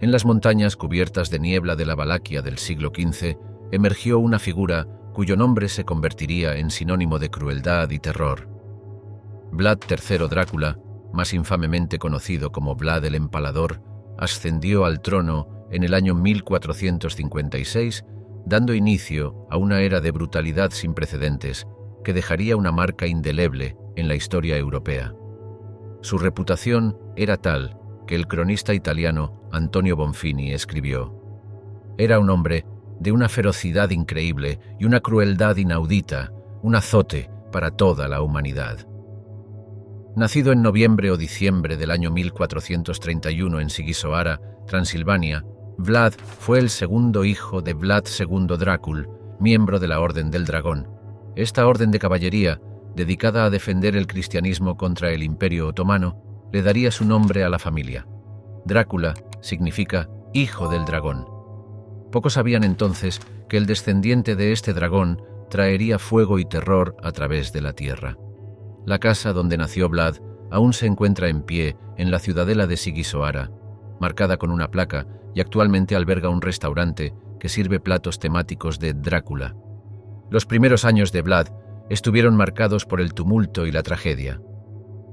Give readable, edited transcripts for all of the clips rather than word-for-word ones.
En las montañas cubiertas de niebla de la Valaquia del siglo XV emergió una figura cuyo nombre se convertiría en sinónimo de crueldad y terror. Vlad III Drácula, más infamemente conocido como Vlad el Empalador, ascendió al trono en el año 1456, dando inicio a una era de brutalidad sin precedentes que dejaría una marca indeleble en la historia europea. Su reputación era tal que el cronista italiano Antonio Bonfini escribió: «Era un hombre de una ferocidad increíble y una crueldad inaudita, un azote para toda la humanidad». Nacido en noviembre o diciembre del año 1431 en Sigisoara, Transilvania, Vlad fue el segundo hijo de Vlad II Drácul, miembro de la Orden del Dragón. Esta orden de caballería, dedicada a defender el cristianismo contra el Imperio Otomano, le daría su nombre a la familia. Drácula significa hijo del dragón. Pocos sabían entonces que el descendiente de este dragón traería fuego y terror a través de la tierra. La casa donde nació Vlad aún se encuentra en pie en la ciudadela de Sigisoara, marcada con una placa, y actualmente alberga un restaurante que sirve platos temáticos de Drácula. Los primeros años de Vlad estuvieron marcados por el tumulto y la tragedia.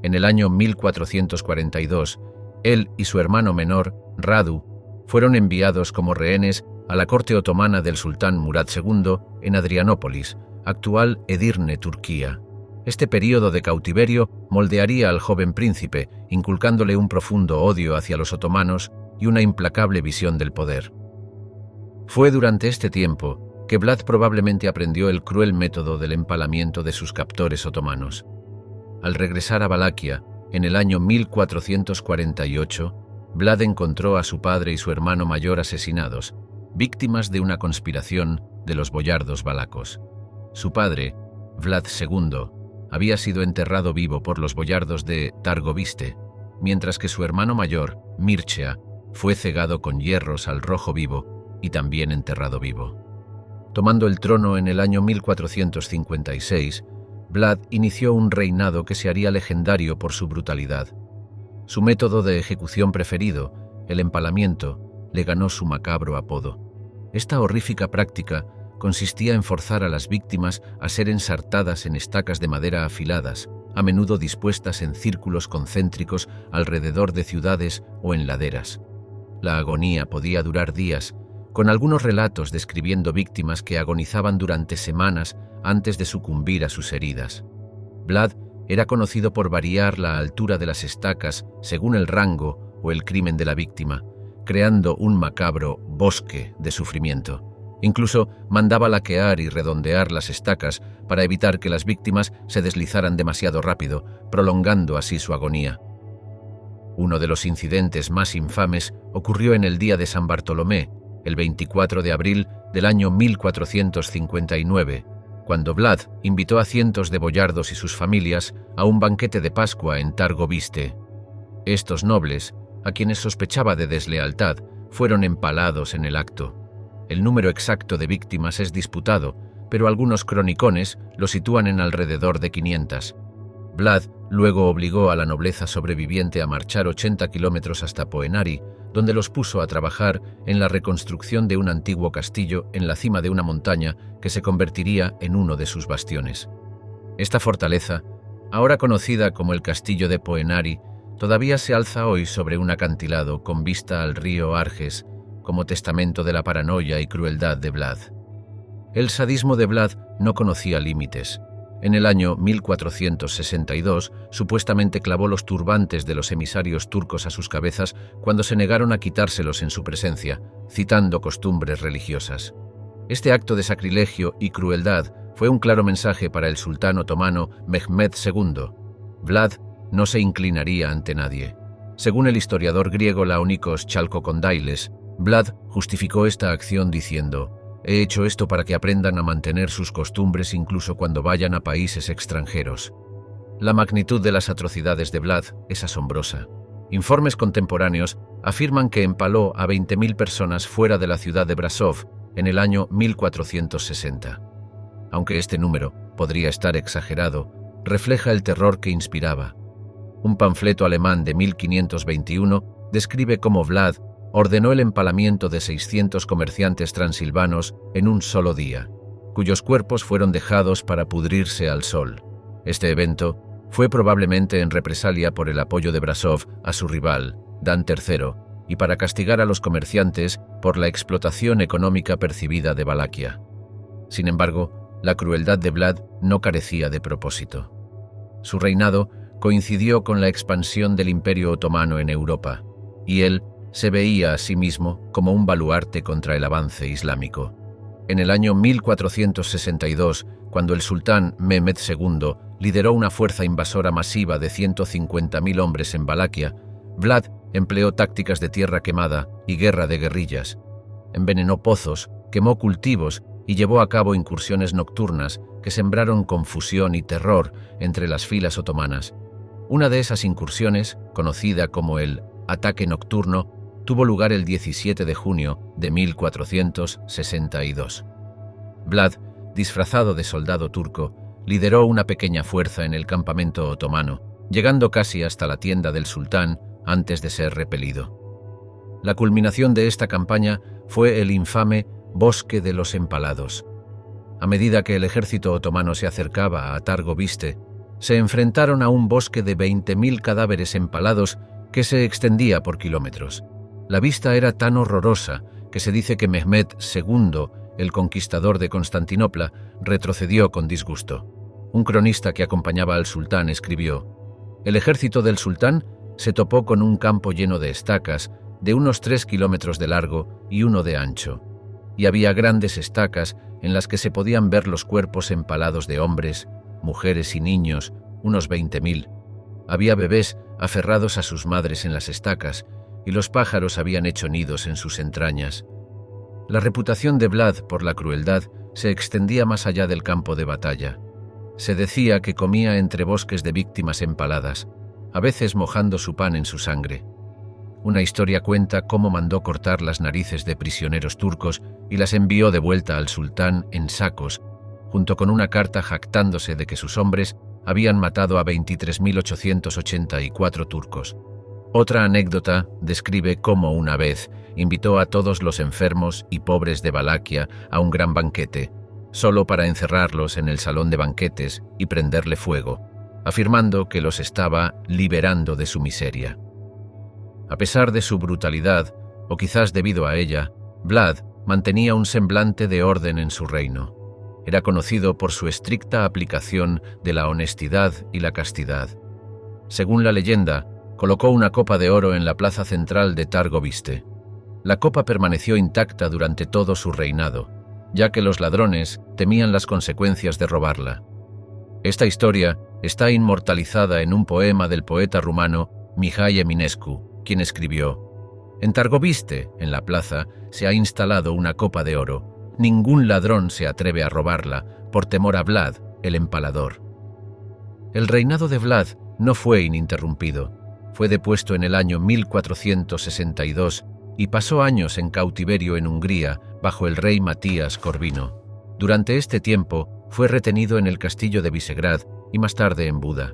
En el año 1442, él y su hermano menor, Radu, fueron enviados como rehenes a la corte otomana del sultán Murad II en Adrianópolis, actual Edirne, Turquía. Este período de cautiverio moldearía al joven príncipe, inculcándole un profundo odio hacia los otomanos y una implacable visión del poder. Fue durante este tiempo que Vlad probablemente aprendió el cruel método del empalamiento de sus captores otomanos. Al regresar a Valaquia, en el año 1448, Vlad encontró a su padre y su hermano mayor asesinados, víctimas de una conspiración de los boyardos valacos. Su padre, Vlad II, había sido enterrado vivo por los boyardos de Targoviste, mientras que su hermano mayor, Mircea, fue cegado con hierros al rojo vivo y también enterrado vivo. Tomando el trono en el año 1456, Vlad inició un reinado que se haría legendario por su brutalidad. Su método de ejecución preferido, el empalamiento, le ganó su macabro apodo. Esta horrífica práctica consistía en forzar a las víctimas a ser ensartadas en estacas de madera afiladas, a menudo dispuestas en círculos concéntricos alrededor de ciudades o en laderas. La agonía podía durar días, con algunos relatos describiendo víctimas que agonizaban durante semanas antes de sucumbir a sus heridas. Vlad era conocido por variar la altura de las estacas según el rango o el crimen de la víctima, creando un macabro bosque de sufrimiento. Incluso mandaba laquear y redondear las estacas para evitar que las víctimas se deslizaran demasiado rápido, prolongando así su agonía. Uno de los incidentes más infames ocurrió en el día de San Bartolomé, el 24 de abril del año 1459, cuando Vlad invitó a cientos de boyardos y sus familias a un banquete de Pascua en Targoviste. Estos nobles, a quienes sospechaba de deslealtad, fueron empalados en el acto. El número exacto de víctimas es disputado, pero algunos cronicones lo sitúan en alrededor de 500. Vlad luego obligó a la nobleza sobreviviente a marchar 80 kilómetros hasta Poenari, donde los puso a trabajar en la reconstrucción de un antiguo castillo en la cima de una montaña que se convertiría en uno de sus bastiones. Esta fortaleza, ahora conocida como el Castillo de Poenari, todavía se alza hoy sobre un acantilado con vista al río Arges, como testamento de la paranoia y crueldad de Vlad. El sadismo de Vlad no conocía límites. En el año 1462, supuestamente clavó los turbantes de los emisarios turcos a sus cabezas cuando se negaron a quitárselos en su presencia, citando costumbres religiosas. Este acto de sacrilegio y crueldad fue un claro mensaje para el sultán otomano Mehmed II. Vlad no se inclinaría ante nadie. Según el historiador griego Laonikos Chalkokondailes, Vlad justificó esta acción diciendo: «He hecho esto para que aprendan a mantener sus costumbres incluso cuando vayan a países extranjeros». La magnitud de las atrocidades de Vlad es asombrosa. Informes contemporáneos afirman que empaló a 20.000 personas fuera de la ciudad de Brasov en el año 1460. Aunque este número podría estar exagerado, refleja el terror que inspiraba. Un panfleto alemán de 1521 describe cómo Vlad ordenó el empalamiento de 600 comerciantes transilvanos en un solo día, cuyos cuerpos fueron dejados para pudrirse al sol. Este evento fue probablemente en represalia por el apoyo de Brasov a su rival, Dan III, y para castigar a los comerciantes por la explotación económica percibida de Valaquia. Sin embargo, la crueldad de Vlad no carecía de propósito. Su reinado coincidió con la expansión del Imperio Otomano en Europa, y él se veía a sí mismo como un baluarte contra el avance islámico. En el año 1462, cuando el sultán Mehmed II lideró una fuerza invasora masiva de 150.000 hombres en Valaquia, Vlad empleó tácticas de tierra quemada y guerra de guerrillas. Envenenó pozos, quemó cultivos y llevó a cabo incursiones nocturnas que sembraron confusión y terror entre las filas otomanas. Una de esas incursiones, conocida como el ataque nocturno, tuvo lugar el 17 de junio de 1462. Vlad, disfrazado de soldado turco, lideró una pequeña fuerza en el campamento otomano, llegando casi hasta la tienda del sultán antes de ser repelido. La culminación de esta campaña fue el infame Bosque de los Empalados. A medida que el ejército otomano se acercaba a Targoviste, se enfrentaron a un bosque de 20.000 cadáveres empalados que se extendía por kilómetros. La vista era tan horrorosa que se dice que Mehmed II, el conquistador de Constantinopla, retrocedió con disgusto. Un cronista que acompañaba al sultán escribió: «El ejército del sultán se topó con un campo lleno de estacas de unos 3 kilómetros de largo y 1 de ancho, y había grandes estacas en las que se podían ver los cuerpos empalados de hombres, mujeres y niños, unos 20.000. Había bebés aferrados a sus madres en las estacas, y los pájaros habían hecho nidos en sus entrañas». La reputación de Vlad por la crueldad se extendía más allá del campo de batalla. Se decía que comía entre bosques de víctimas empaladas, a veces mojando su pan en su sangre. Una historia cuenta cómo mandó cortar las narices de prisioneros turcos y las envió de vuelta al sultán en sacos, junto con una carta jactándose de que sus hombres habían matado a 23.884 turcos. Otra anécdota describe cómo una vez invitó a todos los enfermos y pobres de Valaquia a un gran banquete, solo para encerrarlos en el salón de banquetes y prenderle fuego, afirmando que los estaba liberando de su miseria. A pesar de su brutalidad, o quizás debido a ella, Vlad mantenía un semblante de orden en su reino. Era conocido por su estricta aplicación de la honestidad y la castidad. Según la leyenda, colocó una copa de oro en la plaza central de Targoviste. La copa permaneció intacta durante todo su reinado, ya que los ladrones temían las consecuencias de robarla. Esta historia está inmortalizada en un poema del poeta rumano Mihai Eminescu, quien escribió: «En Targoviste, en la plaza, se ha instalado una copa de oro. Ningún ladrón se atreve a robarla por temor a Vlad, el empalador». El reinado de Vlad no fue ininterrumpido. Fue depuesto en el año 1462 y pasó años en cautiverio en Hungría bajo el rey Matías Corvino. Durante este tiempo fue retenido en el castillo de Visegrad y más tarde en Buda.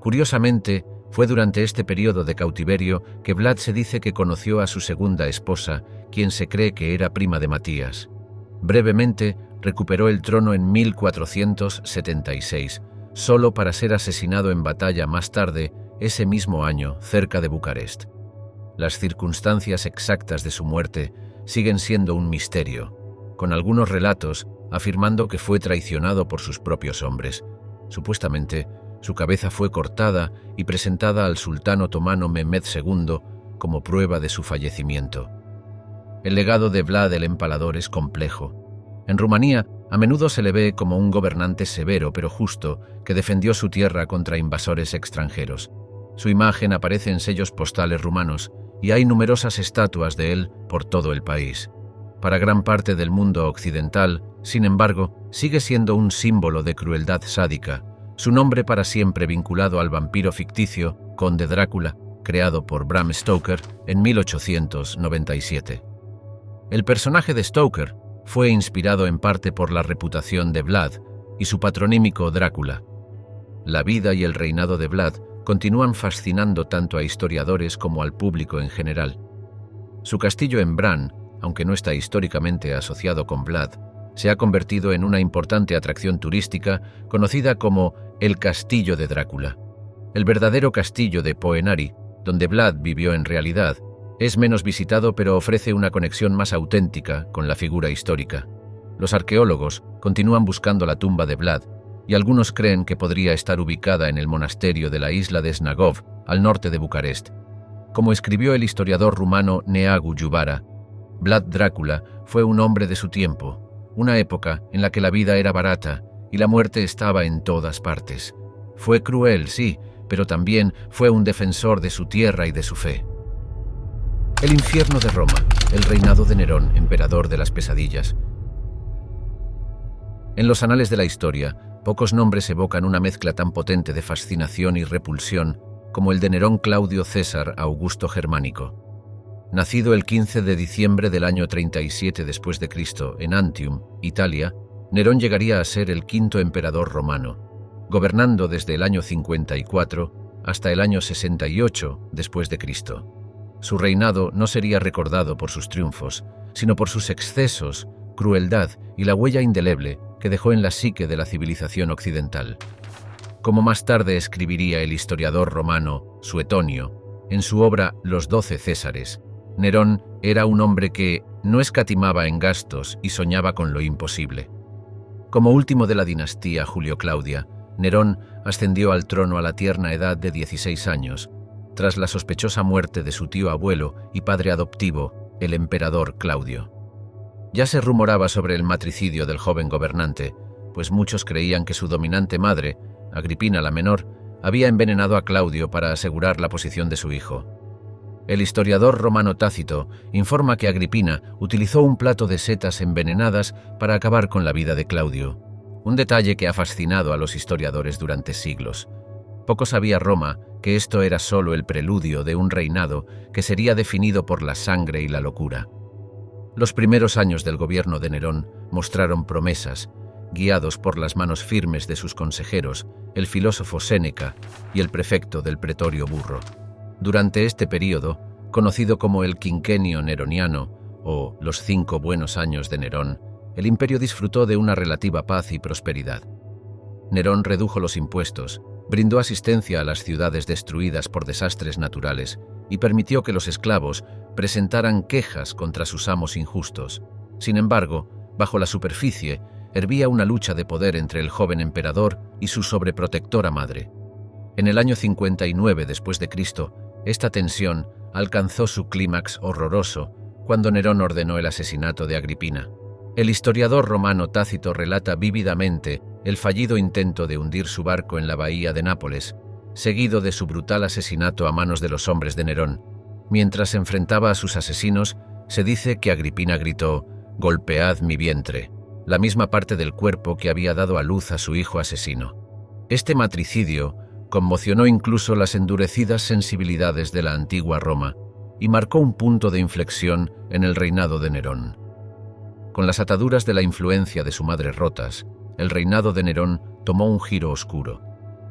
Curiosamente, fue durante este periodo de cautiverio que Vlad se dice que conoció a su segunda esposa, quien se cree que era prima de Matías. Brevemente recuperó el trono en 1476, solo para ser asesinado en batalla más tarde ese mismo año cerca de Bucarest. Las circunstancias exactas de su muerte siguen siendo un misterio, con algunos relatos afirmando que fue traicionado por sus propios hombres. Supuestamente, su cabeza fue cortada y presentada al sultán otomano Mehmed II como prueba de su fallecimiento. El legado de Vlad el Empalador es complejo. En Rumanía, a menudo se le ve como un gobernante severo pero justo que defendió su tierra contra invasores extranjeros. Su imagen aparece en sellos postales rumanos y hay numerosas estatuas de él por todo el país. Para gran parte del mundo occidental, sin embargo, sigue siendo un símbolo de crueldad sádica, su nombre para siempre vinculado al vampiro ficticio Conde Drácula, creado por Bram Stoker en 1897. El personaje de Stoker fue inspirado en parte por la reputación de Vlad y su patronímico Drácula. La vida y el reinado de Vlad continúan fascinando tanto a historiadores como al público en general. Su castillo en Bran, aunque no está históricamente asociado con Vlad, se ha convertido en una importante atracción turística conocida como el Castillo de Drácula. El verdadero castillo de Poenari, donde Vlad vivió en realidad, es menos visitado pero ofrece una conexión más auténtica con la figura histórica. Los arqueólogos continúan buscando la tumba de Vlad y algunos creen que podría estar ubicada en el monasterio de la isla de Snagov, al norte de Bucarest. Como escribió el historiador rumano Neagu Juvara, Vlad Drácula fue un hombre de su tiempo, una época en la que la vida era barata y la muerte estaba en todas partes. Fue cruel, sí, pero también fue un defensor de su tierra y de su fe. El infierno de Roma, el reinado de Nerón, emperador de las pesadillas. En los anales de la historia, pocos nombres evocan una mezcla tan potente de fascinación y repulsión como el de Nerón Claudio César Augusto Germánico. Nacido el 15 de diciembre del año 37 después de Cristo en Antium, Italia, Nerón llegaría a ser el quinto emperador romano, gobernando desde el año 54 hasta el año 68 después de Cristo. Su reinado no sería recordado por sus triunfos, sino por sus excesos, crueldad y la huella indeleble que dejó en la psique de la civilización occidental. Como más tarde escribiría el historiador romano Suetonio, en su obra Los 12 Césares, Nerón era un hombre que no escatimaba en gastos y soñaba con lo imposible. Como último de la dinastía Julio-Claudia, Nerón ascendió al trono a la tierna edad de 16 años, tras la sospechosa muerte de su tío abuelo y padre adoptivo, el emperador Claudio. Ya se rumoraba sobre el matricidio del joven gobernante, pues muchos creían que su dominante madre, Agripina la menor, había envenenado a Claudio para asegurar la posición de su hijo. El historiador romano Tácito informa que Agripina utilizó un plato de setas envenenadas para acabar con la vida de Claudio, un detalle que ha fascinado a los historiadores durante siglos. Poco sabía Roma que esto era solo el preludio de un reinado que sería definido por la sangre y la locura. Los primeros años del gobierno de Nerón mostraron promesas, guiados por las manos firmes de sus consejeros, el filósofo Séneca y el prefecto del pretorio Burro. Durante este período, conocido como el Quinquenio Neroniano o los 5 buenos años de Nerón, el imperio disfrutó de una relativa paz y prosperidad. Nerón redujo los impuestos, brindó asistencia a las ciudades destruidas por desastres naturales y permitió que los esclavos presentaran quejas contra sus amos injustos. Sin embargo, bajo la superficie, hervía una lucha de poder entre el joven emperador y su sobreprotectora madre. En el año 59 después de Cristo, esta tensión alcanzó su clímax horroroso cuando Nerón ordenó el asesinato de Agripina. El historiador romano Tácito relata vívidamente el fallido intento de hundir su barco en la bahía de Nápoles, seguido de su brutal asesinato a manos de los hombres de Nerón. Mientras se enfrentaba a sus asesinos, se dice que Agripina gritó: «Golpead mi vientre», la misma parte del cuerpo que había dado a luz a su hijo asesino. Este matricidio conmocionó incluso las endurecidas sensibilidades de la antigua Roma y marcó un punto de inflexión en el reinado de Nerón. Con las ataduras de la influencia de su madre rotas, el reinado de Nerón tomó un giro oscuro.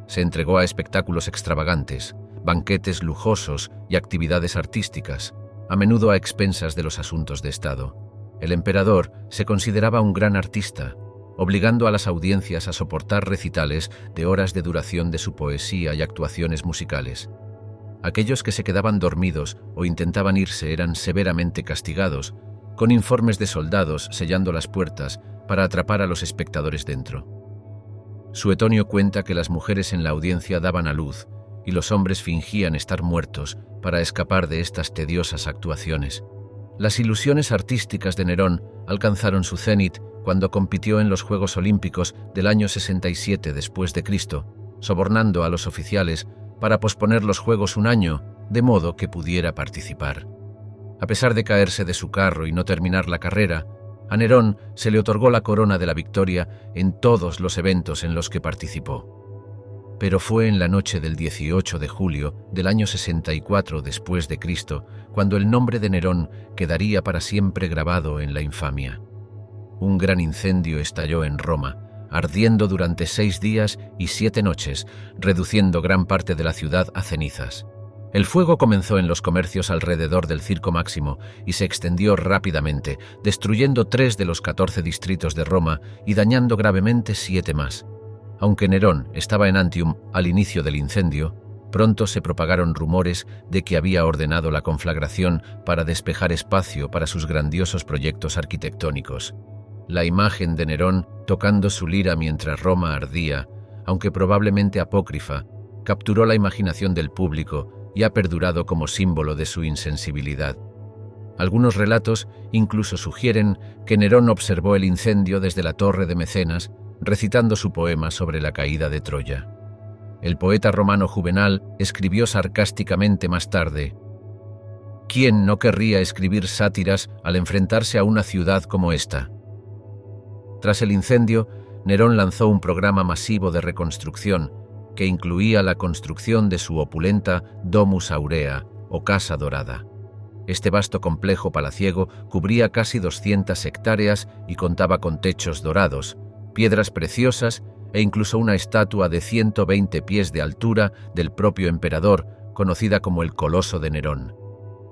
Se entregó a espectáculos extravagantes, banquetes lujosos y actividades artísticas, a menudo a expensas de los asuntos de Estado. El emperador se consideraba un gran artista, obligando a las audiencias a soportar recitales de horas de duración de su poesía y actuaciones musicales. Aquellos que se quedaban dormidos o intentaban irse eran severamente castigados, con informes de soldados sellando las puertas para atrapar a los espectadores dentro. Suetonio cuenta que las mujeres en la audiencia daban a luz y los hombres fingían estar muertos para escapar de estas tediosas actuaciones. Las ilusiones artísticas de Nerón alcanzaron su cenit cuando compitió en los Juegos Olímpicos del año 67 después de Cristo, sobornando a los oficiales para posponer los Juegos un año, de modo que pudiera participar. A pesar de caerse de su carro y no terminar la carrera, a Nerón se le otorgó la corona de la victoria en todos los eventos en los que participó. Pero fue en la noche del 18 de julio del año 64 después de Cristo cuando el nombre de Nerón quedaría para siempre grabado en la infamia. Un gran incendio estalló en Roma, ardiendo durante 6 días y 7 noches, reduciendo gran parte de la ciudad a cenizas. El fuego comenzó en los comercios alrededor del Circo Máximo y se extendió rápidamente, destruyendo 3 de los 14 distritos de Roma y dañando gravemente 7 más. Aunque Nerón estaba en Antium al inicio del incendio, pronto se propagaron rumores de que había ordenado la conflagración para despejar espacio para sus grandiosos proyectos arquitectónicos. La imagen de Nerón tocando su lira mientras Roma ardía, aunque probablemente apócrifa, capturó la imaginación del público y ha perdurado como símbolo de su insensibilidad. Algunos relatos incluso sugieren que Nerón observó el incendio desde la torre de Mecenas, recitando su poema sobre la caída de Troya. El poeta romano Juvenal escribió sarcásticamente más tarde: ¿quién no querría escribir sátiras al enfrentarse a una ciudad como esta? Tras el incendio, Nerón lanzó un programa masivo de reconstrucción que incluía la construcción de su opulenta Domus Aurea, o Casa Dorada. Este vasto complejo palaciego cubría casi 200 hectáreas y contaba con techos dorados, piedras preciosas e incluso una estatua de 120 pies de altura del propio emperador, conocida como el Coloso de Nerón.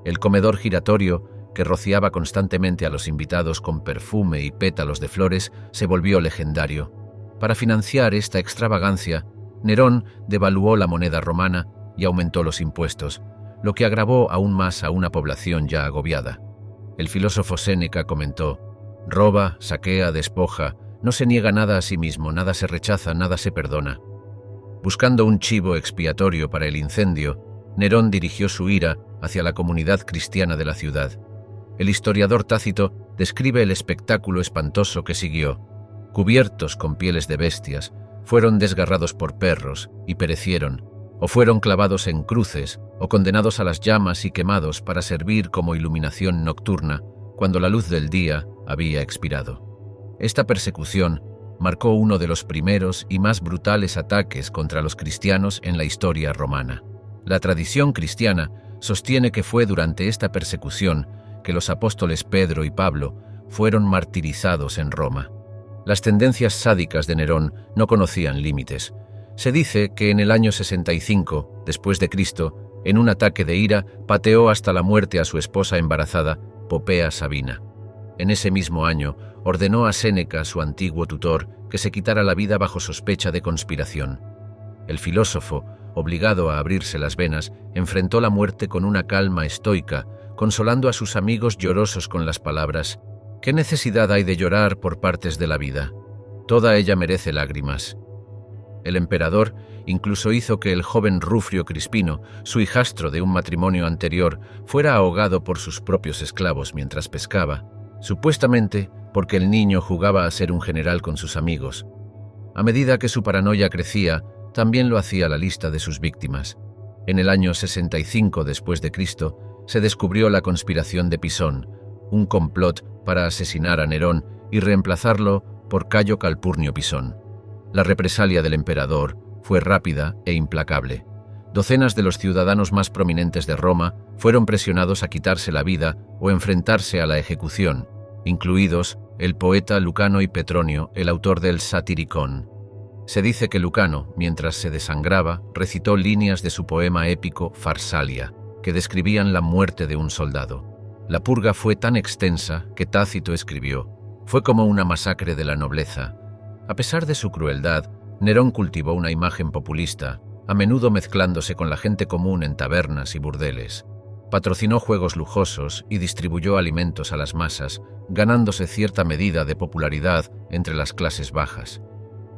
El comedor giratorio, que rociaba constantemente a los invitados con perfume y pétalos de flores, se volvió legendario. Para financiar esta extravagancia, Nerón devaluó la moneda romana y aumentó los impuestos, lo que agravó aún más a una población ya agobiada. El filósofo Séneca comentó: roba, saquea, despoja, no se niega nada a sí mismo, nada se rechaza, nada se perdona. Buscando un chivo expiatorio para el incendio, Nerón dirigió su ira hacia la comunidad cristiana de la ciudad. El historiador Tácito describe el espectáculo espantoso que siguió. Cubiertos con pieles de bestias, fueron desgarrados por perros y perecieron, o fueron clavados en cruces o condenados a las llamas y quemados para servir como iluminación nocturna cuando la luz del día había expirado. Esta persecución marcó uno de los primeros y más brutales ataques contra los cristianos en la historia romana. La tradición cristiana sostiene que fue durante esta persecución que los apóstoles Pedro y Pablo fueron martirizados en Roma. Las tendencias sádicas de Nerón no conocían límites. Se dice que en el año 65 después de Cristo, en un ataque de ira, pateó hasta la muerte a su esposa embarazada, Popea Sabina. En ese mismo año, ordenó a Séneca, su antiguo tutor, que se quitara la vida bajo sospecha de conspiración. El filósofo, obligado a abrirse las venas, enfrentó la muerte con una calma estoica, consolando a sus amigos llorosos con las palabras: ¿qué necesidad hay de llorar por partes de la vida? Toda ella merece lágrimas. El emperador incluso hizo que el joven Rufio Crispino, su hijastro de un matrimonio anterior, fuera ahogado por sus propios esclavos mientras pescaba, supuestamente porque el niño jugaba a ser un general con sus amigos. A medida que su paranoia crecía, también lo hacía la lista de sus víctimas. En el año 65 después de Cristo, se descubrió la conspiración de Pisón, un complot para asesinar a Nerón y reemplazarlo por Cayo Calpurnio Pisón. La represalia del emperador fue rápida e implacable. Docenas de los ciudadanos más prominentes de Roma fueron presionados a quitarse la vida o enfrentarse a la ejecución, incluidos el poeta Lucano y Petronio, el autor del Satiricón. Se dice que Lucano, mientras se desangraba, recitó líneas de su poema épico Farsalia, que describían la muerte de un soldado. La purga fue tan extensa que Tácito escribió: fue como una masacre de la nobleza. A pesar de su crueldad, Nerón cultivó una imagen populista, a menudo mezclándose con la gente común en tabernas y burdeles. Patrocinó juegos lujosos y distribuyó alimentos a las masas, ganándose cierta medida de popularidad entre las clases bajas.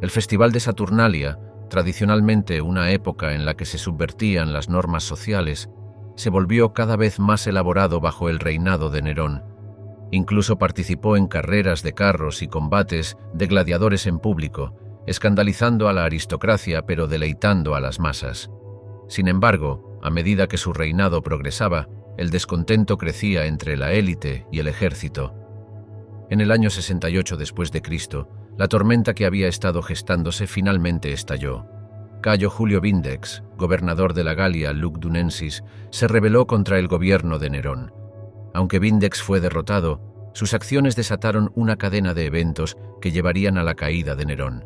El Festival de Saturnalia, tradicionalmente una época en la que se subvertían las normas sociales, se volvió cada vez más elaborado bajo el reinado de Nerón. Incluso participó en carreras de carros y combates de gladiadores en público, escandalizando a la aristocracia pero deleitando a las masas. Sin embargo, a medida que su reinado progresaba, el descontento crecía entre la élite y el ejército. En el año 68 después de Cristo, la tormenta que había estado gestándose finalmente estalló. Cayo Julio Vindex, gobernador de la Galia Lugdunensis, se rebeló contra el gobierno de Nerón. Aunque Vindex fue derrotado, sus acciones desataron una cadena de eventos que llevarían a la caída de Nerón.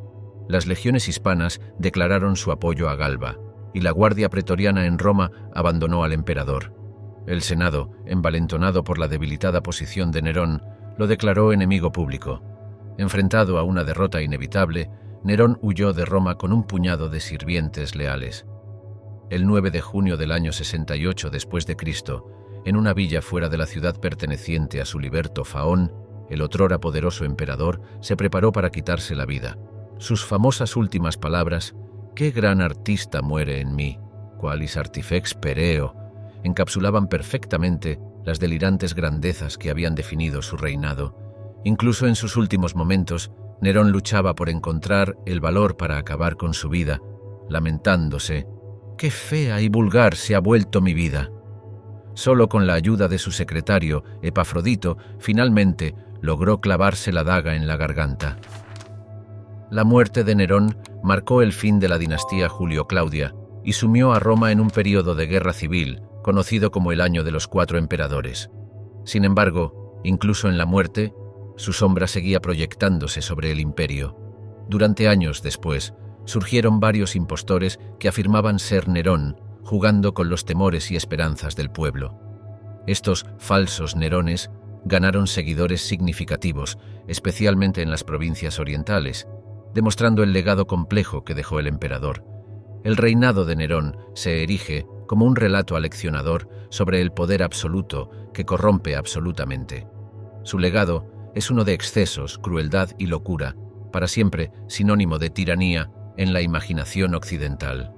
Las legiones hispanas declararon su apoyo a Galba. y la guardia pretoriana en Roma abandonó al emperador. El Senado, envalentonado por la debilitada posición de Nerón, lo declaró enemigo público. Enfrentado a una derrota inevitable, Nerón huyó de Roma con un puñado de sirvientes leales. El 9 de junio del año 68 después de Cristo, en una villa fuera de la ciudad perteneciente a Suliberto Faón, el otrora poderoso emperador se preparó para quitarse la vida. Sus famosas últimas palabras, «Qué gran artista muere en mí, qualis artifex pereo», encapsulaban perfectamente las delirantes grandezas que habían definido su reinado. Incluso en sus últimos momentos, Nerón luchaba por encontrar el valor para acabar con su vida, lamentándose, «Qué fea y vulgar se ha vuelto mi vida». Solo con la ayuda de su secretario, Epafrodito, finalmente logró clavarse la daga en la garganta. La muerte de Nerón marcó el fin de la dinastía Julio-Claudia y sumió a Roma en un período de guerra civil, conocido como el Año de los 4 Emperadores. Sin embargo, incluso en la muerte, su sombra seguía proyectándose sobre el imperio. Durante años después, surgieron varios impostores que afirmaban ser Nerón, jugando con los temores y esperanzas del pueblo. Estos falsos Nerones ganaron seguidores significativos, especialmente en las provincias orientales, demostrando el legado complejo que dejó el emperador. El reinado de Nerón se erige como un relato aleccionador sobre el poder absoluto que corrompe absolutamente. Su legado es uno de excesos, crueldad y locura, para siempre sinónimo de tiranía en la imaginación occidental.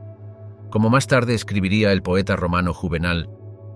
Como más tarde escribiría el poeta romano Juvenal,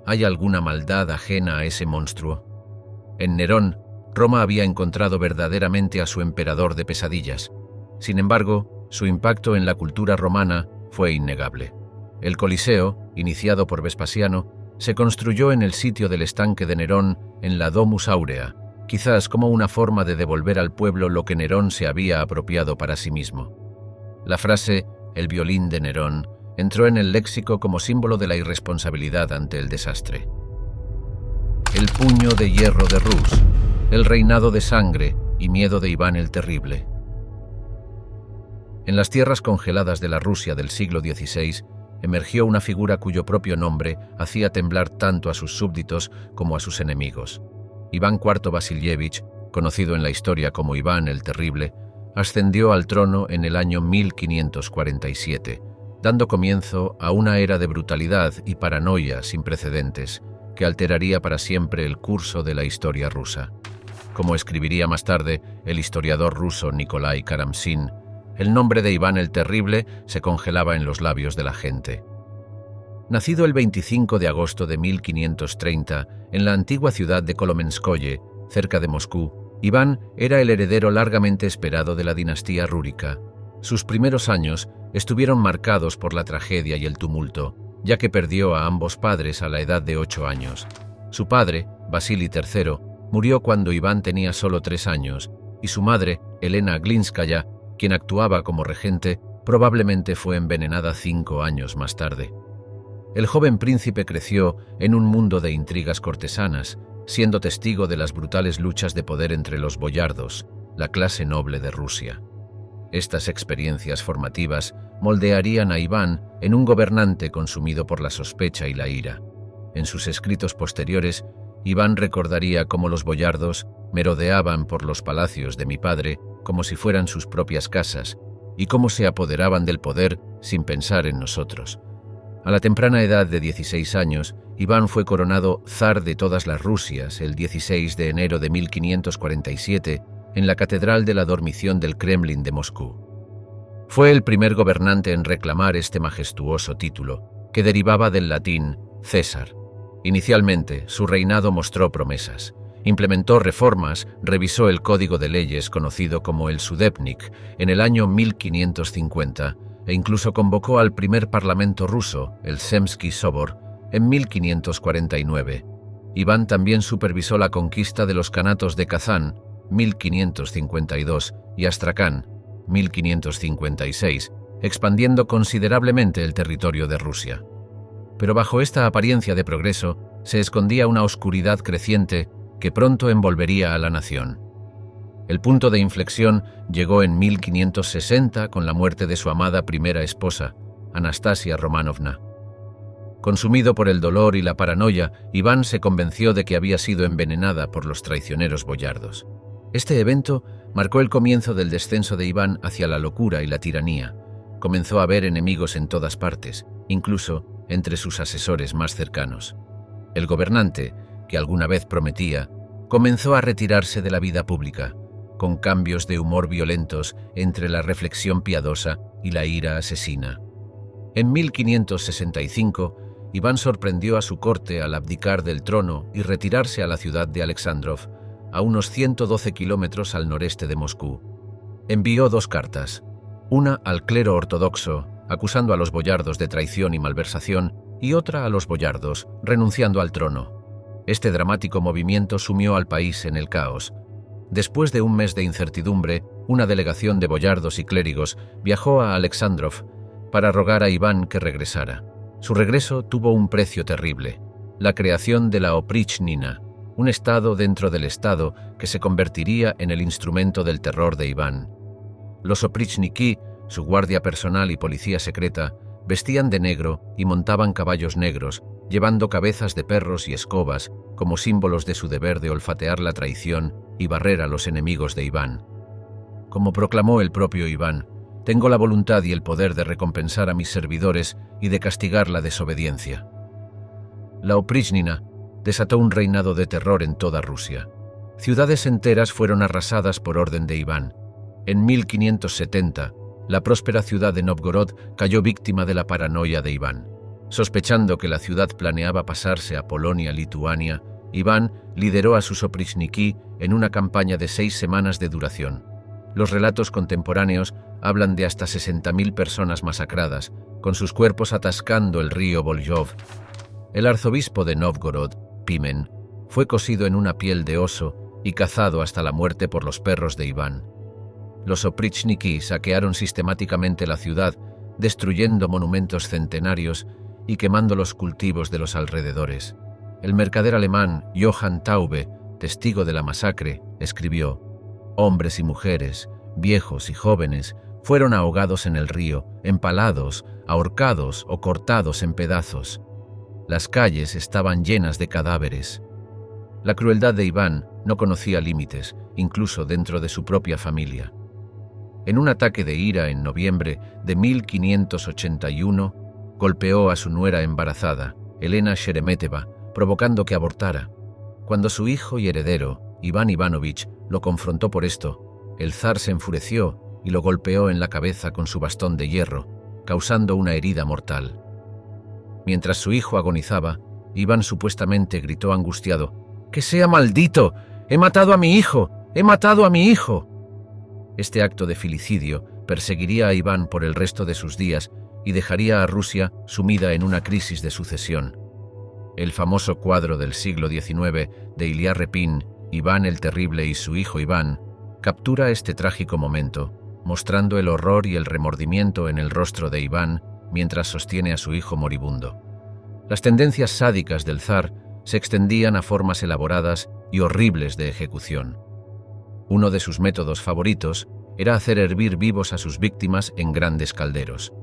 ¿hay alguna maldad ajena a ese monstruo? En Nerón, Roma había encontrado verdaderamente a su emperador de pesadillas. Sin embargo, su impacto en la cultura romana fue innegable. El Coliseo, iniciado por Vespasiano, se construyó en el sitio del estanque de Nerón en la Domus Aurea, quizás como una forma de devolver al pueblo lo que Nerón se había apropiado para sí mismo. La frase «el violín de Nerón» entró en el léxico como símbolo de la irresponsabilidad ante el desastre. El puño de hierro de Rus, el reinado de sangre y miedo de Iván el Terrible. En las tierras congeladas de la Rusia del siglo XVI, emergió una figura cuyo propio nombre hacía temblar tanto a sus súbditos como a sus enemigos. Iván IV Vasilievich, conocido en la historia como Iván el Terrible, ascendió al trono en el año 1547, dando comienzo a una era de brutalidad y paranoia sin precedentes, que alteraría para siempre el curso de la historia rusa. Como escribiría más tarde el historiador ruso Nikolai Karamzin, el nombre de Iván el Terrible se congelaba en los labios de la gente. Nacido el 25 de agosto de 1530 en la antigua ciudad de Kolomenskoye, cerca de Moscú, Iván era el heredero largamente esperado de la dinastía rúrica. Sus primeros años estuvieron marcados por la tragedia y el tumulto, ya que perdió a ambos padres a la edad de 8 años. Su padre, Vasili III, murió cuando Iván tenía solo 3 años, y su madre, Elena Glinskaya, quien actuaba como regente, probablemente fue envenenada 5 años más tarde. El joven príncipe creció en un mundo de intrigas cortesanas, siendo testigo de las brutales luchas de poder entre los boyardos, la clase noble de Rusia. Estas experiencias formativas moldearían a Iván en un gobernante consumido por la sospecha y la ira. En sus escritos posteriores, Iván recordaría cómo los boyardos merodeaban por los palacios de mi padre como si fueran sus propias casas, y cómo se apoderaban del poder sin pensar en nosotros. A la temprana edad de 16 años, Iván fue coronado zar de todas las Rusias el 16 de enero de 1547 en la Catedral de la Dormición del Kremlin de Moscú. Fue el primer gobernante en reclamar este majestuoso título, que derivaba del latín César. Inicialmente, su reinado mostró promesas. Implementó reformas, revisó el código de leyes conocido como el Sudebnik en el año 1550 e incluso convocó al primer parlamento ruso, el Zemsky Sobor, en 1549. Iván también supervisó la conquista de los kanatos de Kazán, 1552, y Astracán, 1556, expandiendo considerablemente el territorio de Rusia. Pero bajo esta apariencia de progreso se escondía una oscuridad creciente que pronto envolvería a la nación. El punto de inflexión llegó en 1560 con la muerte de su amada primera esposa, Anastasia Romanovna. Consumido por el dolor y la paranoia, Iván se convenció de que había sido envenenada por los traicioneros boyardos. Este evento marcó el comienzo del descenso de Iván hacia la locura y la tiranía. Comenzó a ver enemigos en todas partes, incluso entre sus asesores más cercanos. El gobernante, que alguna vez prometía, comenzó a retirarse de la vida pública, con cambios de humor violentos entre la reflexión piadosa y la ira asesina. En 1565, Iván sorprendió a su corte al abdicar del trono y retirarse a la ciudad de Alexandrov, a unos 112 kilómetros al noreste de Moscú. Envió 2 cartas, una al clero ortodoxo, acusando a los boyardos de traición y malversación, y otra a los boyardos, renunciando al trono. Este dramático movimiento sumió al país en el caos. Después de un mes de incertidumbre, una delegación de boyardos y clérigos viajó a Alexandrov para rogar a Iván que regresara. Su regreso tuvo un precio terrible: la creación de la Oprichnina, un estado dentro del estado que se convertiría en el instrumento del terror de Iván. Los oprichniki, su guardia personal y policía secreta, vestían de negro y montaban caballos negros, llevando cabezas de perros y escobas como símbolos de su deber de olfatear la traición y barrer a los enemigos de Iván. Como proclamó el propio Iván, tengo la voluntad y el poder de recompensar a mis servidores y de castigar la desobediencia. La Oprichnina desató un reinado de terror en toda Rusia. Ciudades enteras fueron arrasadas por orden de Iván. En 1570, la próspera ciudad de Novgorod cayó víctima de la paranoia de Iván. Sospechando que la ciudad planeaba pasarse a Polonia-Lituania, Iván lideró a sus oprichniki en una campaña de 6 semanas de duración. Los relatos contemporáneos hablan de hasta 60.000 personas masacradas, con sus cuerpos atascando el río Voljov. El arzobispo de Novgorod, Pimen, fue cosido en una piel de oso y cazado hasta la muerte por los perros de Iván. Los oprichniki saquearon sistemáticamente la ciudad, destruyendo monumentos centenarios y quemando los cultivos de los alrededores. El mercader alemán Johann Taube, testigo de la masacre, escribió: «Hombres y mujeres, viejos y jóvenes, fueron ahogados en el río, empalados, ahorcados o cortados en pedazos. Las calles estaban llenas de cadáveres». La crueldad de Iván no conocía límites, incluso dentro de su propia familia. En un ataque de ira en noviembre de 1581, golpeó a su nuera embarazada, Elena Sheremeteva, provocando que abortara. Cuando su hijo y heredero, Iván Ivanovich, lo confrontó por esto, el zar se enfureció y lo golpeó en la cabeza con su bastón de hierro, causando una herida mortal. Mientras su hijo agonizaba, Iván supuestamente gritó angustiado: «¡Que sea maldito! ¡He matado a mi hijo! ¡He matado a mi hijo!». Este acto de filicidio perseguiría a Iván por el resto de sus días y dejaría a Rusia sumida en una crisis de sucesión. El famoso cuadro del siglo XIX de Ilya Repin, Iván el Terrible y su hijo Iván, captura este trágico momento, mostrando el horror y el remordimiento en el rostro de Iván mientras sostiene a su hijo moribundo. Las tendencias sádicas del zar se extendían a formas elaboradas y horribles de ejecución. Uno de sus métodos favoritos era hacer hervir vivos a sus víctimas en grandes calderos.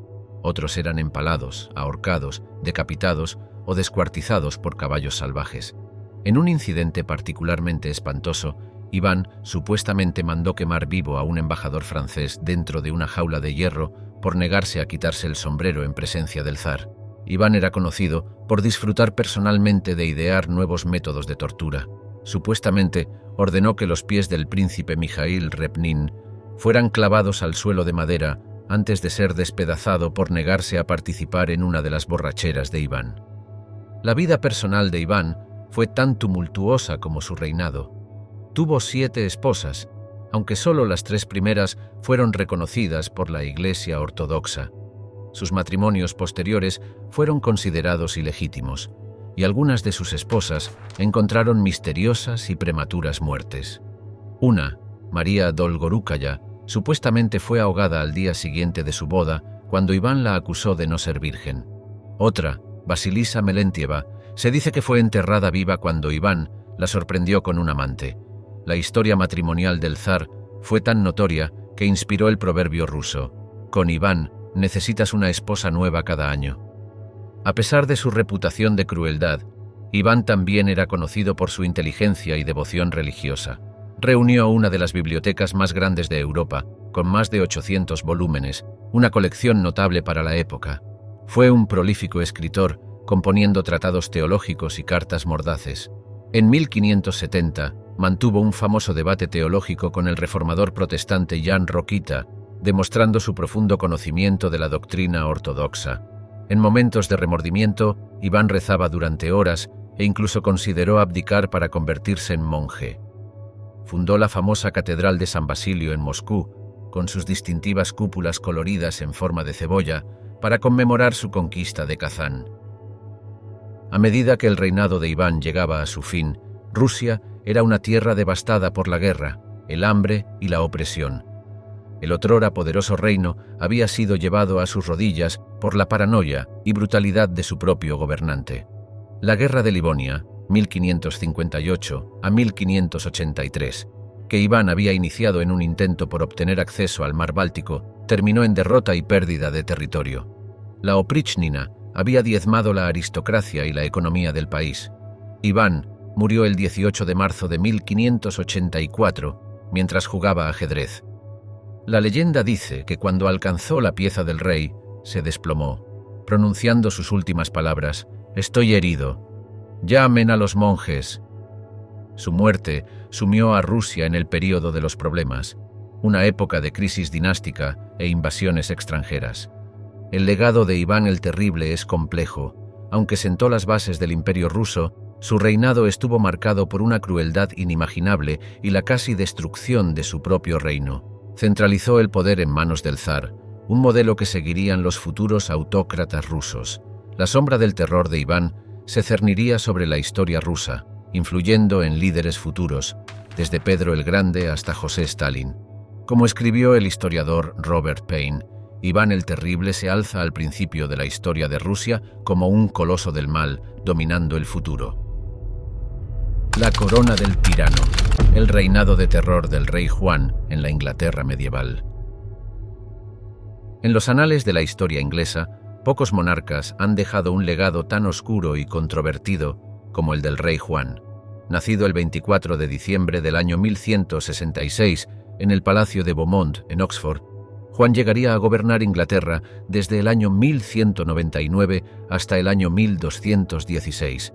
Otros eran empalados, ahorcados, decapitados o descuartizados por caballos salvajes. En un incidente particularmente espantoso, Iván supuestamente mandó quemar vivo a un embajador francés dentro de una jaula de hierro por negarse a quitarse el sombrero en presencia del zar. Iván era conocido por disfrutar personalmente de idear nuevos métodos de tortura. Supuestamente ordenó que los pies del príncipe Mijaíl Repnin fueran clavados al suelo de madera antes de ser despedazado por negarse a participar en una de las borracheras de Iván. La vida personal de Iván fue tan tumultuosa como su reinado. Tuvo 7 esposas, aunque solo las 3 primeras fueron reconocidas por la Iglesia Ortodoxa. Sus matrimonios posteriores fueron considerados ilegítimos, y algunas de sus esposas encontraron misteriosas y prematuras muertes. Una, María Dolgorúkaya, supuestamente fue ahogada al día siguiente de su boda cuando Iván la acusó de no ser virgen. Otra, Vasilisa Melentieva, se dice que fue enterrada viva cuando Iván la sorprendió con un amante. La historia matrimonial del zar fue tan notoria que inspiró el proverbio ruso: «Con Iván necesitas una esposa nueva cada año. A pesar de su reputación de crueldad, Iván también era conocido por su inteligencia y devoción religiosa. Reunió una de las bibliotecas más grandes de Europa, con más de 800 volúmenes, una colección notable para la época. Fue un prolífico escritor, componiendo tratados teológicos y cartas mordaces. En 1570, mantuvo un famoso debate teológico con el reformador protestante Jan Rokita, demostrando su profundo conocimiento de la doctrina ortodoxa. En momentos de remordimiento, Iván rezaba durante horas e incluso consideró abdicar para convertirse en monje. Fundó la famosa Catedral de San Basilio en Moscú, con sus distintivas cúpulas coloridas en forma de cebolla, para conmemorar su conquista de Kazán. A medida que el reinado de Iván llegaba a su fin, Rusia era una tierra devastada por la guerra, el hambre y la opresión. El otrora poderoso reino había sido llevado a sus rodillas por la paranoia y brutalidad de su propio gobernante. La Guerra de Livonia, 1558 a 1583, que Iván había iniciado en un intento por obtener acceso al mar Báltico, terminó en derrota y pérdida de territorio. La Oprichnina había diezmado la aristocracia y la economía del país. Iván murió el 18 de marzo de 1584 mientras jugaba ajedrez. La leyenda dice que cuando alcanzó la pieza del rey, se desplomó, pronunciando sus últimas palabras: «Estoy herido. Llamen a los monjes». Su muerte sumió a Rusia en el período de los problemas, una época de crisis dinástica e invasiones extranjeras. El legado de Iván el Terrible es complejo. Aunque sentó las bases del Imperio ruso, su reinado estuvo marcado por una crueldad inimaginable y la casi destrucción de su propio reino. Centralizó el poder en manos del zar, un modelo que seguirían los futuros autócratas rusos. La sombra del terror de Iván se cerniría sobre la historia rusa, influyendo en líderes futuros, desde Pedro el Grande hasta José Stalin. Como escribió el historiador Robert Payne, Iván el Terrible se alza al principio de la historia de Rusia como un coloso del mal, dominando el futuro. La corona del tirano, el reinado de terror del rey Juan en la Inglaterra medieval. En los anales de la historia inglesa, pocos monarcas han dejado un legado tan oscuro y controvertido como el del rey Juan. Nacido el 24 de diciembre del año 1166 en el Palacio de Beaumont, en Oxford, Juan llegaría a gobernar Inglaterra desde el año 1199 hasta el año 1216,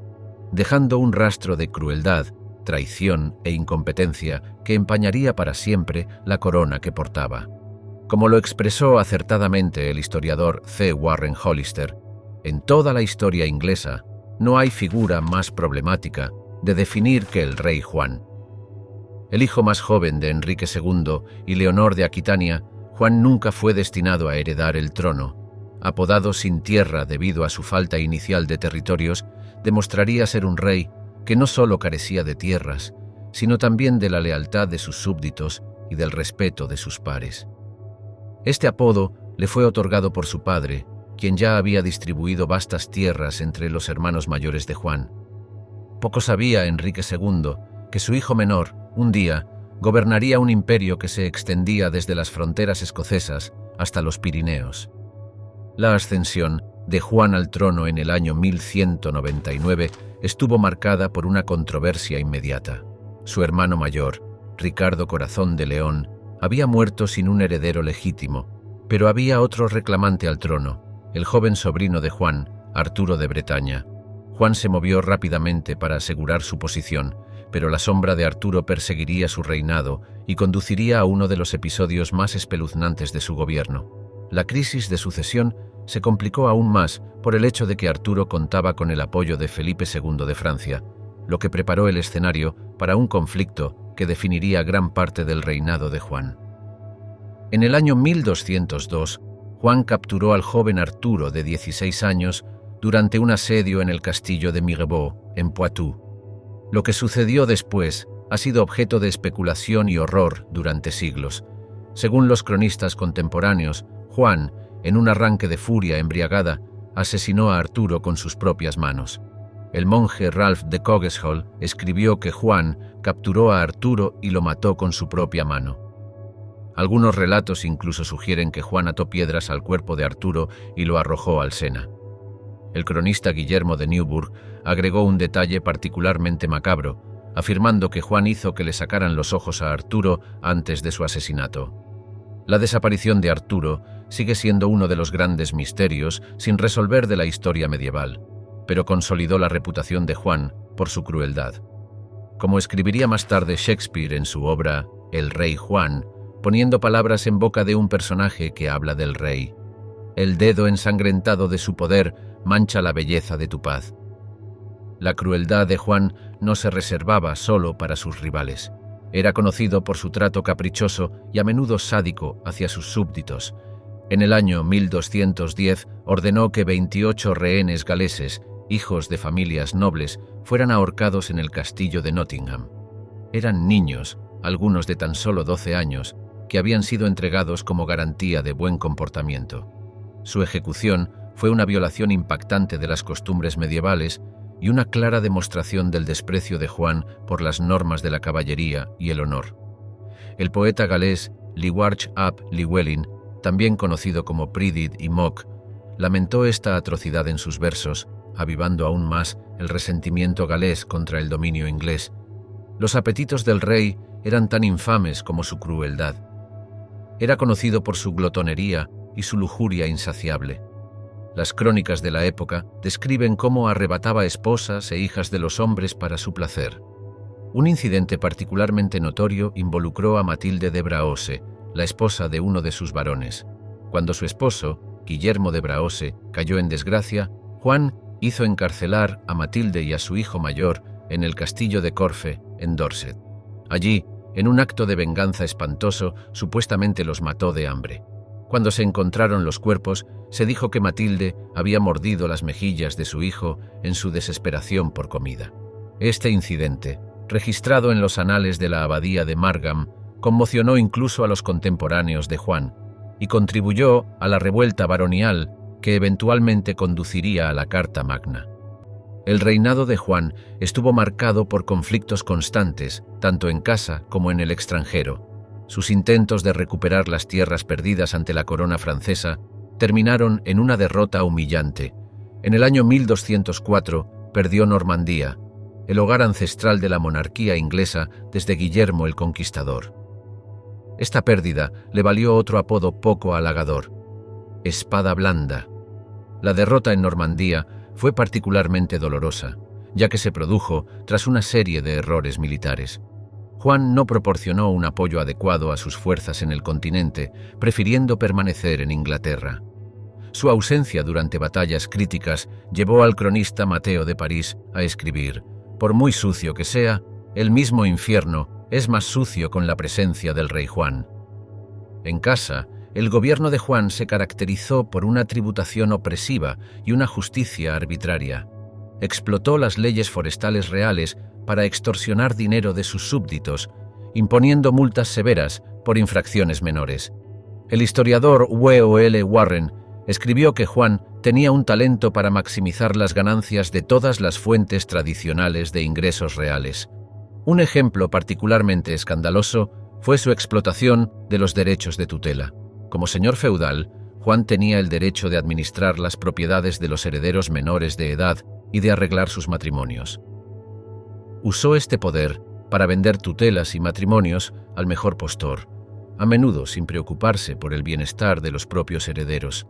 dejando un rastro de crueldad, traición e incompetencia que empañaría para siempre la corona que portaba. Como lo expresó acertadamente el historiador C. Warren Hollister, en toda la historia inglesa no hay figura más problemática de definir que el rey Juan. El hijo más joven de Enrique II y Leonor de Aquitania, Juan nunca fue destinado a heredar el trono. Apodado sin tierra debido a su falta inicial de territorios, demostraría ser un rey que no solo carecía de tierras, sino también de la lealtad de sus súbditos y del respeto de sus pares. Este apodo le fue otorgado por su padre, quien ya había distribuido vastas tierras entre los hermanos mayores de Juan. Poco sabía Enrique II que su hijo menor, un día, gobernaría un imperio que se extendía desde las fronteras escocesas hasta los Pirineos. La ascensión de Juan al trono en el año 1199 estuvo marcada por una controversia inmediata. Su hermano mayor, Ricardo Corazón de León, había muerto sin un heredero legítimo, pero había otro reclamante al trono, el joven sobrino de Juan, Arturo de Bretaña. Juan se movió rápidamente para asegurar su posición, pero la sombra de Arturo perseguiría su reinado y conduciría a uno de los episodios más espeluznantes de su gobierno. La crisis de sucesión se complicó aún más por el hecho de que Arturo contaba con el apoyo de Felipe II de Francia, lo que preparó el escenario para un conflicto que definiría gran parte del reinado de Juan. En el año 1202, Juan capturó al joven Arturo de 16 años durante un asedio en el castillo de Mirebeau, en Poitou. Lo que sucedió después ha sido objeto de especulación y horror durante siglos. Según los cronistas contemporáneos, Juan, en un arranque de furia embriagada, asesinó a Arturo con sus propias manos. El monje Ralph de Coggeshall escribió que Juan capturó a Arturo y lo mató con su propia mano. Algunos relatos incluso sugieren que Juan ató piedras al cuerpo de Arturo y lo arrojó al Sena. El cronista Guillermo de Neuburg agregó un detalle particularmente macabro, afirmando que Juan hizo que le sacaran los ojos a Arturo antes de su asesinato. La desaparición de Arturo sigue siendo uno de los grandes misterios sin resolver de la historia medieval, pero consolidó la reputación de Juan por su crueldad. Como escribiría más tarde Shakespeare en su obra El rey Juan, poniendo palabras en boca de un personaje que habla del rey. El dedo ensangrentado de su poder mancha la belleza de tu paz. La crueldad de Juan no se reservaba solo para sus rivales. Era conocido por su trato caprichoso y a menudo sádico hacia sus súbditos. En el año 1210 ordenó que 28 rehenes galeses, hijos de familias nobles, fueran ahorcados en el castillo de Nottingham. Eran niños, algunos de tan solo 12 años, que habían sido entregados como garantía de buen comportamiento. Su ejecución fue una violación impactante de las costumbres medievales y una clara demostración del desprecio de Juan por las normas de la caballería y el honor. El poeta galés Llywelyn ap Llywelyn, también conocido como Prydydd y Moch, lamentó esta atrocidad en sus versos, avivando aún más el resentimiento galés contra el dominio inglés. Los apetitos del rey eran tan infames como su crueldad. Era conocido por su glotonería y su lujuria insaciable. Las crónicas de la época describen cómo arrebataba esposas e hijas de los hombres para su placer. Un incidente particularmente notorio involucró a Matilde de Braose, la esposa de uno de sus varones. Cuando su esposo, Guillermo de Braose, cayó en desgracia, Juan hizo encarcelar a Matilde y a su hijo mayor en el castillo de Corfe, en Dorset. Allí, en un acto de venganza espantoso, supuestamente los mató de hambre. Cuando se encontraron los cuerpos, se dijo que Matilde había mordido las mejillas de su hijo en su desesperación por comida. Este incidente, registrado en los anales de la abadía de Margam, conmocionó incluso a los contemporáneos de Juan y contribuyó a la revuelta baronial que eventualmente conduciría a la Carta Magna. El reinado de Juan estuvo marcado por conflictos constantes, tanto en casa como en el extranjero. Sus intentos de recuperar las tierras perdidas ante la corona francesa terminaron en una derrota humillante. En el año 1204 perdió Normandía, el hogar ancestral de la monarquía inglesa desde Guillermo el Conquistador. Esta pérdida le valió otro apodo poco halagador: Espada Blanda. La derrota en Normandía fue particularmente dolorosa, ya que se produjo tras una serie de errores militares. Juan no proporcionó un apoyo adecuado a sus fuerzas en el continente, prefiriendo permanecer en Inglaterra. Su ausencia durante batallas críticas llevó al cronista Mateo de París a escribir: «Por muy sucio que sea, el mismo infierno es más sucio con la presencia del rey Juan». En casa, el gobierno de Juan se caracterizó por una tributación opresiva y una justicia arbitraria. Explotó las leyes forestales reales para extorsionar dinero de sus súbditos, imponiendo multas severas por infracciones menores. El historiador W.L. Warren escribió que Juan tenía un talento para maximizar las ganancias de todas las fuentes tradicionales de ingresos reales. Un ejemplo particularmente escandaloso fue su explotación de los derechos de tutela. Como señor feudal, Juan tenía el derecho de administrar las propiedades de los herederos menores de edad y de arreglar sus matrimonios. Usó este poder para vender tutelas y matrimonios al mejor postor, a menudo sin preocuparse por el bienestar de los propios herederos.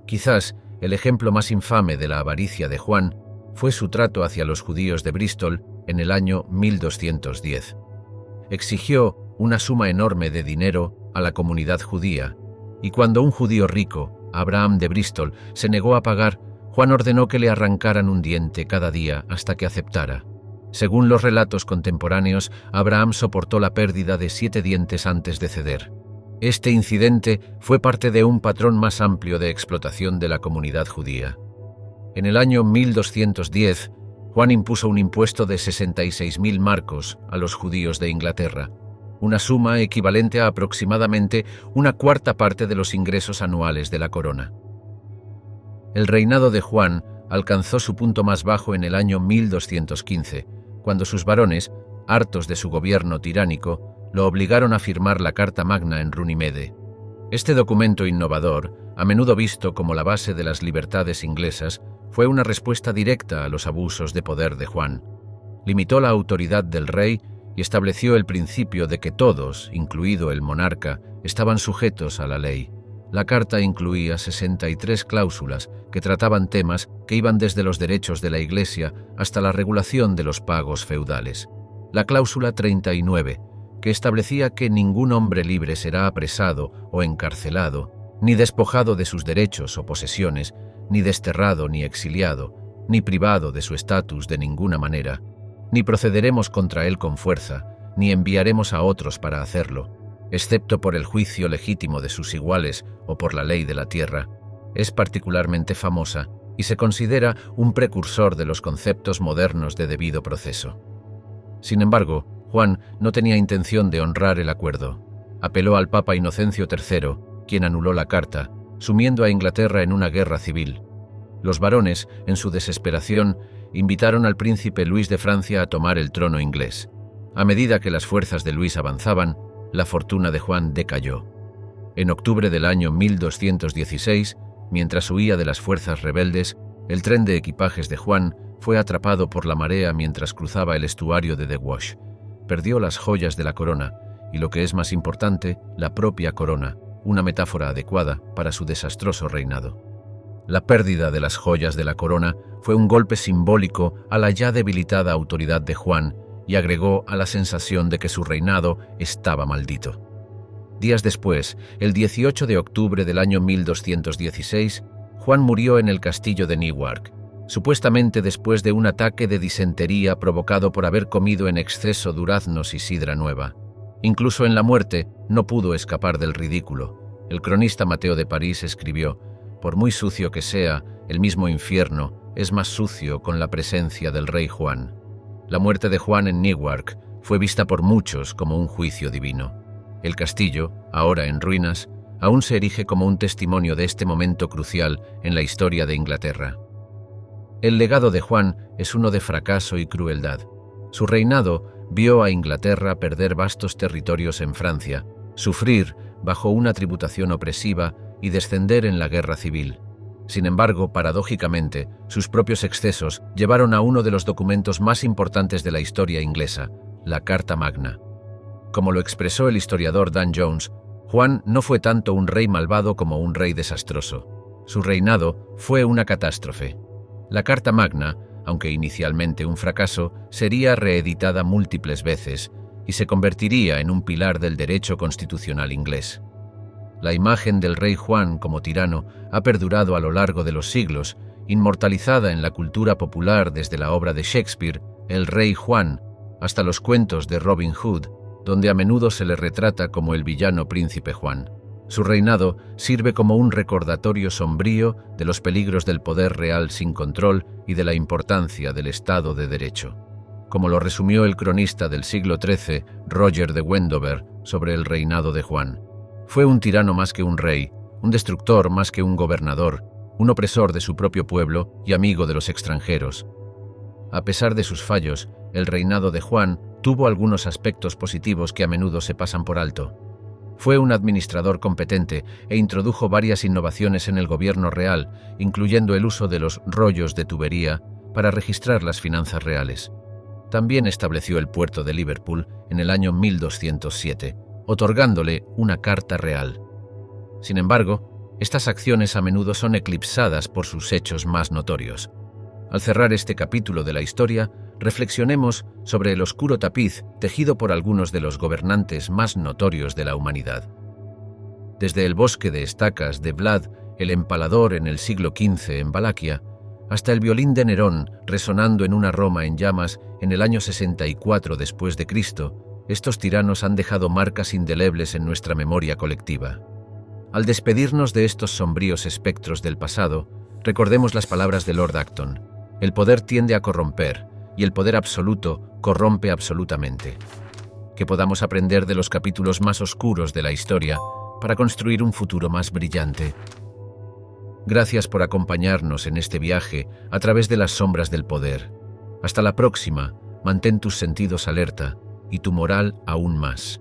Quizás el ejemplo más infame de la avaricia de Juan fue su trato hacia los judíos de Bristol en el año 1210. Exigió una suma enorme de dinero a la comunidad judía, y cuando un judío rico, Abraham de Bristol, se negó a pagar, Juan ordenó que le arrancaran un diente cada día hasta que aceptara. Según los relatos contemporáneos, Abraham soportó la pérdida de 7 dientes antes de ceder. Este incidente fue parte de un patrón más amplio de explotación de la comunidad judía. En el año 1210, Juan impuso un impuesto de 66.000 marcos a los judíos de Inglaterra, una suma equivalente a aproximadamente una cuarta parte de los ingresos anuales de la corona. El reinado de Juan alcanzó su punto más bajo en el año 1215, cuando sus varones, hartos de su gobierno tiránico, lo obligaron a firmar la Carta Magna en Runnymede. Este documento innovador, a menudo visto como la base de las libertades inglesas, fue una respuesta directa a los abusos de poder de Juan. Limitó la autoridad del rey y estableció el principio de que todos, incluido el monarca, estaban sujetos a la ley. La carta incluía 63 cláusulas que trataban temas que iban desde los derechos de la Iglesia hasta la regulación de los pagos feudales. La cláusula 39, que establecía que ningún hombre libre será apresado o encarcelado, ni despojado de sus derechos o posesiones, ni desterrado ni exiliado, ni privado de su estatus de ninguna manera, ni procederemos contra él con fuerza, ni enviaremos a otros para hacerlo, excepto por el juicio legítimo de sus iguales o por la ley de la tierra, es particularmente famosa y se considera un precursor de los conceptos modernos de debido proceso. Sin embargo, Juan no tenía intención de honrar el acuerdo. Apeló al Papa Inocencio III, quien anuló la carta, sumiendo a Inglaterra en una guerra civil. Los varones, en su desesperación, invitaron al príncipe Luis de Francia a tomar el trono inglés. A medida que las fuerzas de Luis avanzaban, la fortuna de Juan decayó. En octubre del año 1216, mientras huía de las fuerzas rebeldes, el tren de equipajes de Juan fue atrapado por la marea mientras cruzaba el estuario de The Wash. Perdió las joyas de la corona y, lo que es más importante, la propia corona, una metáfora adecuada para su desastroso reinado. La pérdida de las joyas de la corona fue un golpe simbólico a la ya debilitada autoridad de Juan y agregó a la sensación de que su reinado estaba maldito. Días después, el 18 de octubre del año 1216, Juan murió en el castillo de Newark, supuestamente después de un ataque de disentería provocado por haber comido en exceso duraznos y sidra nueva. Incluso en la muerte no pudo escapar del ridículo. El cronista Mateo de París escribió: «Por muy sucio que sea, el mismo infierno es más sucio con la presencia del rey Juan». La muerte de Juan en Newark fue vista por muchos como un juicio divino. El castillo, ahora en ruinas, aún se erige como un testimonio de este momento crucial en la historia de Inglaterra. El legado de Juan es uno de fracaso y crueldad. Su reinado vio a Inglaterra perder vastos territorios en Francia, sufrir bajo una tributación opresiva y descender en la guerra civil. Sin embargo, paradójicamente, sus propios excesos llevaron a uno de los documentos más importantes de la historia inglesa, la Carta Magna. Como lo expresó el historiador Dan Jones, Juan no fue tanto un rey malvado como un rey desastroso. Su reinado fue una catástrofe. La Carta Magna, aunque inicialmente un fracaso, sería reeditada múltiples veces y se convertiría en un pilar del derecho constitucional inglés. La imagen del rey Juan como tirano ha perdurado a lo largo de los siglos, inmortalizada en la cultura popular desde la obra de Shakespeare, El Rey Juan, hasta los cuentos de Robin Hood, donde a menudo se le retrata como el villano príncipe Juan. Su reinado sirve como un recordatorio sombrío de los peligros del poder real sin control y de la importancia del Estado de Derecho. Como lo resumió el cronista del siglo XIII, Roger de Wendover, sobre el reinado de Juan: «Fue un tirano más que un rey, un destructor más que un gobernador, un opresor de su propio pueblo y amigo de los extranjeros». A pesar de sus fallos, el reinado de Juan tuvo algunos aspectos positivos que a menudo se pasan por alto. Fue un administrador competente e introdujo varias innovaciones en el gobierno real, incluyendo el uso de los rollos de tubería para registrar las finanzas reales. También estableció el puerto de Liverpool en el año 1207, otorgándole una carta real. Sin embargo, estas acciones a menudo son eclipsadas por sus hechos más notorios. Al cerrar este capítulo de la historia, reflexionemos sobre el oscuro tapiz tejido por algunos de los gobernantes más notorios de la humanidad. Desde el bosque de estacas de Vlad el Empalador en el siglo XV en Valaquia, hasta el violín de Nerón resonando en una Roma en llamas en el año 64 después de Cristo, estos tiranos han dejado marcas indelebles en nuestra memoria colectiva. Al despedirnos de estos sombríos espectros del pasado, recordemos las palabras de Lord Acton: «El poder tiende a corromper, y el poder absoluto corrompe absolutamente». Que podamos aprender de los capítulos más oscuros de la historia para construir un futuro más brillante. Gracias por acompañarnos en este viaje a través de las sombras del poder. Hasta la próxima, mantén tus sentidos alerta y tu moral aún más.